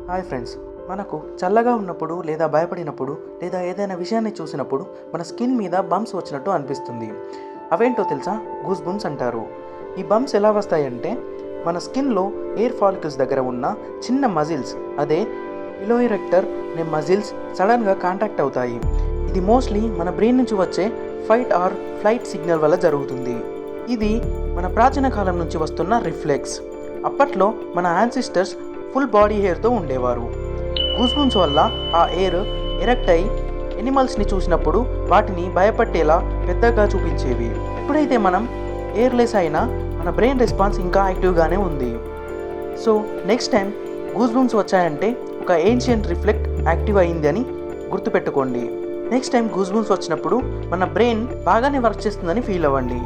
Hi friends, మనకు చల్లగా ఉన్నప్పుడు లేదా భయపడినప్పుడు లేదా ఏదైనా విషయాన్ని చూసినప్పుడు మన స్కిన్ మీద బంప్స్ వచ్చినట్టు అనిపిస్తుంది. అవేంటో తెలుసా? గూస్ బంప్స్ అంటారు. ఈ బంప్స్ ఎలా వస్తాయంటే మన స్కిన్లో ఎయిర్ ఫాలికల్స్ దగ్గర ఉన్న చిన్న మజిల్స్, అదే పిలోయిరెక్టర్ అనే మజిల్స్ సడన్గా కాంటాక్ట్ అవుతాయి. ఇది మోస్ట్లీ మన బ్రెయిన్ నుంచి వచ్చే ఫైట్ ఆర్ ఫ్లైట్ సిగ్నల్ వల్ల జరుగుతుంది. ఇది మన ప్రాచీన కాలం నుంచి వస్తున్న రిఫ్లెక్స్. అప్పట్లో మన యాన్సిస్టర్స్ ఫుల్ బాడీ హెయిర్తో ఉండేవారు. గూస్బంప్స్ వల్ల ఆ ఎయిర్ ఎరెక్ట్ అయి ఎనిమల్స్ని చూసినప్పుడు వాటిని భయపట్టేలా పెద్దగా చూపించేవి. ఎప్పుడైతే మనం ఎయిర్లెస్ అయినా మన బ్రెయిన్ రెస్పాన్స్ ఇంకా యాక్టివ్గానే ఉంది. సో నెక్స్ట్ టైం గూస్బంప్స్ వచ్చాయంటే ఒక ఏన్షియంట్ రిఫ్లెక్ట్ యాక్టివ్ అయింది అని గుర్తుపెట్టుకోండి. నెక్స్ట్ టైం గూస్బంప్స్ వచ్చినప్పుడు మన బ్రెయిన్ బాగానే వర్క్ చేస్తుందని ఫీల్ అవ్వండి.